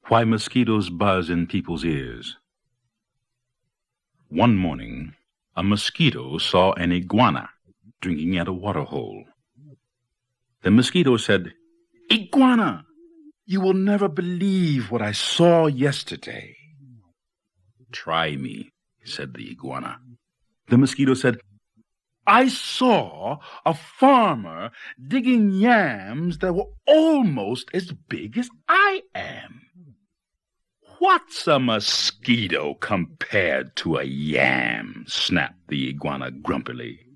Why mosquitoes buzz in people's ears. One morning, a mosquito saw an iguana drinking at a water hole. The mosquito said, "Iguana, you will never believe what I saw yesterday." "Try me," said the iguana. The mosquito said, "I saw a farmer digging yams that were almost as big as I am." "What's a mosquito compared to a yam?" snapped the iguana grumpily.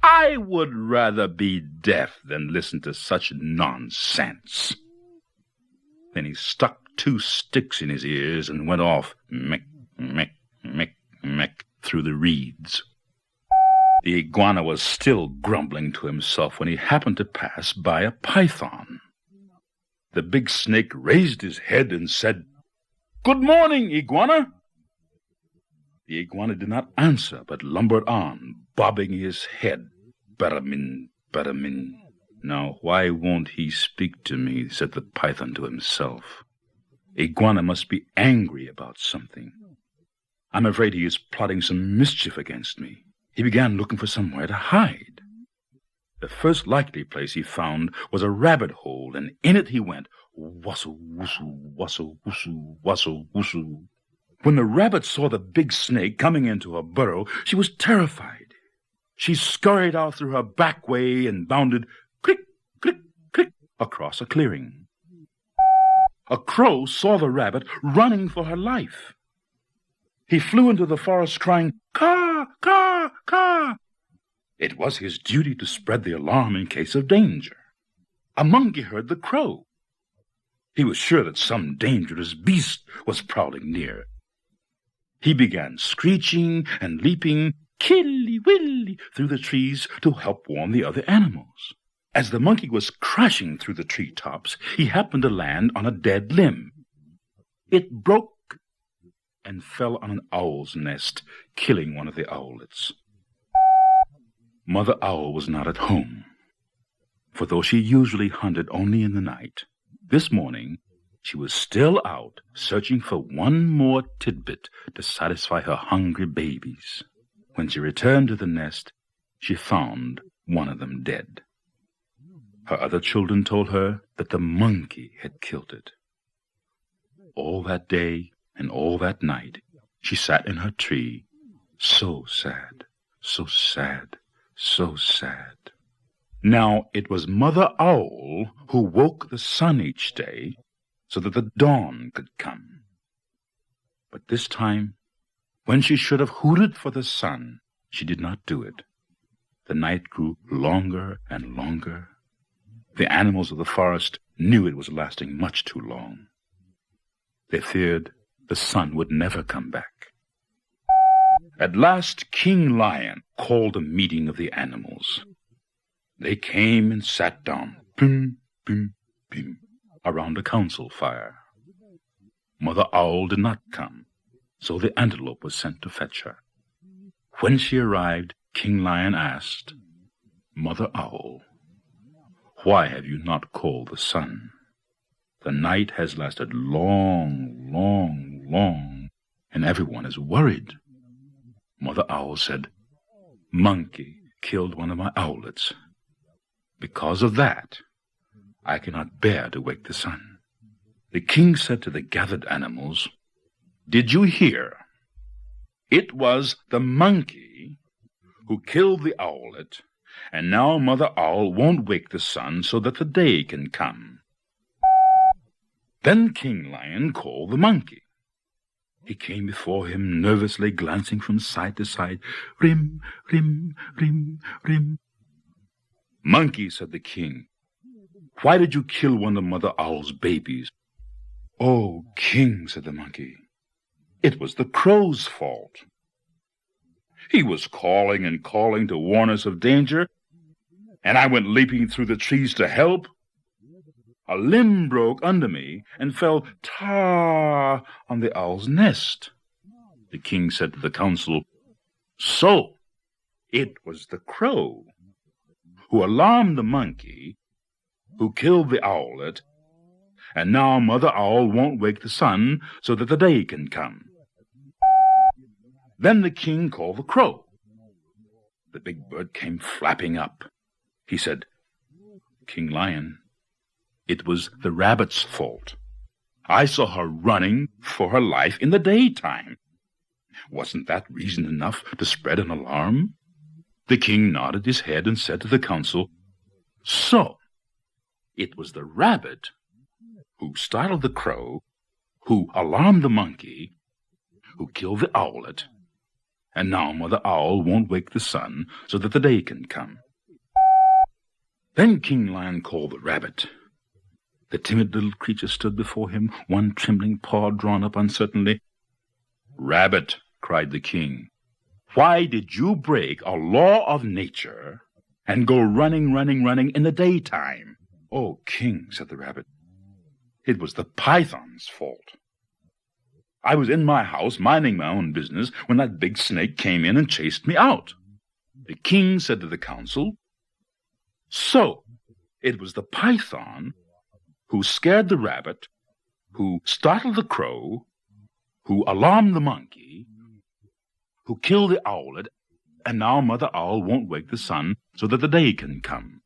"I would rather be deaf than listen to such nonsense." Then he stuck 2 sticks in his ears and went off, meck, meck, meck, meck, through the reeds. The iguana was still grumbling to himself when he happened to pass by a python. The big snake raised his head and said, "Good morning, iguana." The iguana did not answer, but lumbered on, bobbing his head. "Baramin, baramin. Now why won't he speak to me?" said the python to himself. "Iguana must be angry about something. I'm afraid he is plotting some mischief against me." He began looking for somewhere to hide. The first likely place he found was a rabbit hole, and in it he went, wassel, woosoo, wassel, woosoo, wassel, woosoo. When the rabbit saw the big snake coming into her burrow, she was terrified. She scurried out through her back way and bounded click, click, click across a clearing. A crow saw the rabbit running for her life. He flew into the forest crying, "Caw, caw, caw." It was his duty to spread the alarm in case of danger. A monkey heard the crow. He was sure that some dangerous beast was prowling near. He began screeching and leaping, killy-willy, through the trees to help warn the other animals. As the monkey was crashing through the treetops, he happened to land on a dead limb. It broke and fell on an owl's nest, killing one of the owlets. Mother Owl was not at home, for though she usually hunted only in the night, this morning she was still out searching for one more tidbit to satisfy her hungry babies. When she returned to the nest, she found one of them dead. Her other children told her that the monkey had killed it. All that day and all that night she sat in her tree, so sad, so sad, so sad. Now it was Mother Owl who woke the sun each day so that the dawn could come. But this time, when she should have hooted for the sun, she did not do it. The night grew longer and longer. The animals of the forest knew it was lasting much too long. They feared the sun would never come back. At last King Lion called a meeting of the animals. They came and sat down, pim, pim, pim, around a council fire. Mother Owl did not come, so the antelope was sent to fetch her. When she arrived, King Lion asked, "Mother Owl, why have you not called the sun? The night has lasted long, long, long, and everyone is worried." Mother Owl said, "Monkey killed one of my owlets. Because of that, I cannot bear to wake the sun." The king said to the gathered animals, "Did you hear? It was the monkey who killed the owlet, and now Mother Owl won't wake the sun so that the day can come." Then King Lion called the monkey. He came before him, nervously glancing from side to side. Rim, rim, rim, rim. "Monkey," said the king, "why did you kill one of Mother Owl's babies?" "Oh, king," said the monkey, "it was the crow's fault. He was calling and calling to warn us of danger, and I went leaping through the trees to help. A limb broke under me and fell tar on the owl's nest." The king said to the council, "So it was the crow who alarmed the monkey, who killed the owlet, and now Mother Owl won't wake the sun so that the day can come. Then the king called the crow. The big bird came flapping up. He said, "King Lion, it was the rabbit's fault. I saw her running for her life in the daytime. Wasn't that reason enough to spread an alarm?" The king nodded his head and said to the council, "So, it was the rabbit who startled the crow, who alarmed the monkey, who killed the owlet, and now Mother Owl won't wake the sun so that the day can come." Then King Lion called the rabbit. The timid little creature stood before him, one trembling paw drawn up uncertainly. "Rabbit," cried the king, "why did you break a law of nature and go running in the daytime?" "Oh, king," said the rabbit, "it was the python's fault. I was in my house minding my own business when that big snake came in and chased me out." The king said to the council, "So, it was the python who scared the rabbit, who startled the crow, who alarmed the monkey, who killed the owlet, and now Mother Owl won't wake the sun so that the day can come."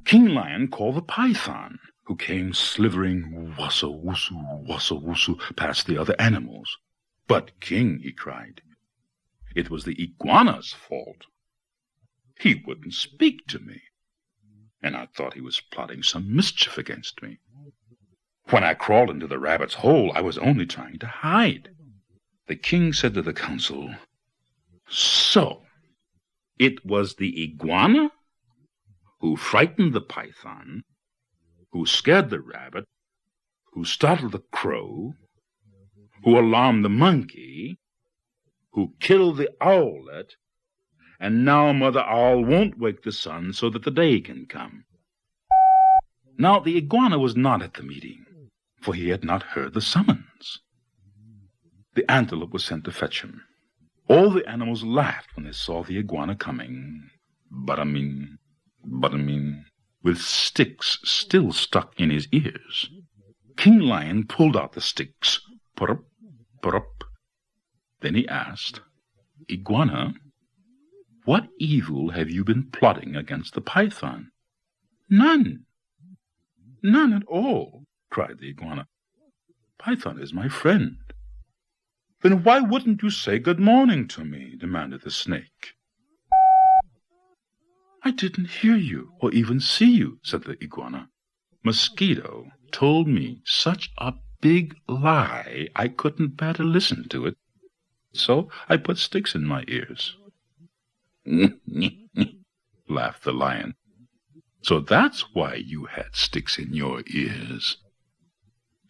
King Lion called the python, who came slithering wassa-woosu, past the other animals. "But, king," he cried, "it was the iguana's fault. He wouldn't speak to me, and I thought he was plotting some mischief against me. When I crawled into the rabbit's hole, I was only trying to hide." The king said to the council, "So, it was the iguana who frightened the python, who scared the rabbit, who startled the crow, who alarmed the monkey, who killed the owlet, and now Mother Owl won't wake the sun so that the day can come." Now the iguana was not at the meeting, for he had not heard the summons. The antelope was sent to fetch him. All the animals laughed when they saw the iguana coming, butterming, with sticks still stuck in his ears. King Lion pulled out the sticks, purrup, purrup. Then he asked, "Iguana, what evil have you been plotting against the python?" "None. None at all," cried the iguana. "Python is my friend." "Then why wouldn't you say good morning to me?" demanded the snake. "I didn't hear you or even see you," said the iguana. "Mosquito told me such a big lie I couldn't bear to listen to it, so I put sticks in my ears." laughed the lion. "So that's why you had sticks in your ears?"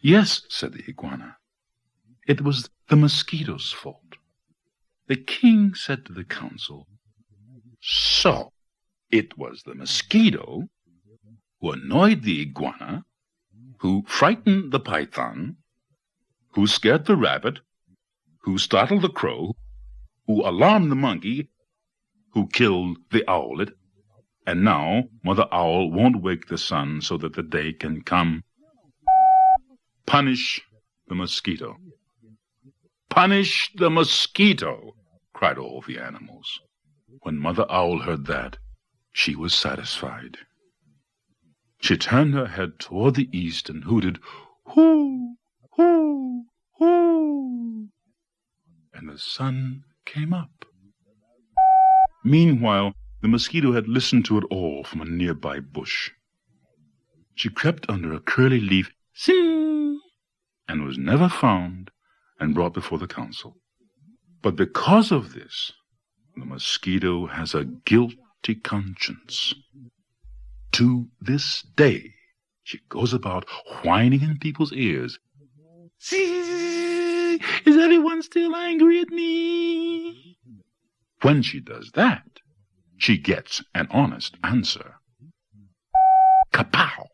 "Yes," said the iguana. "It was the mosquito's fault." The king said to the council, "So, it was the mosquito who annoyed the iguana, who frightened the python, who scared the rabbit, who startled the crow, who alarmed the monkey, who killed the owlet, and now Mother Owl won't wake the sun so that the day can come. Punish the mosquito." "Punish the mosquito!" cried all the animals. When Mother Owl heard that, she was satisfied. She turned her head toward the east and hooted, "Hoo, hoo, hoo!" and the sun came up. Meanwhile, the mosquito had listened to it all from a nearby bush. She crept under a curly leaf, sing, and was never found and brought before the council. But because of this, the mosquito has a guilty conscience. To this day, she goes about whining in people's ears. "See, is everyone still angry at me?" When she does that, she gets an honest answer. Kapow!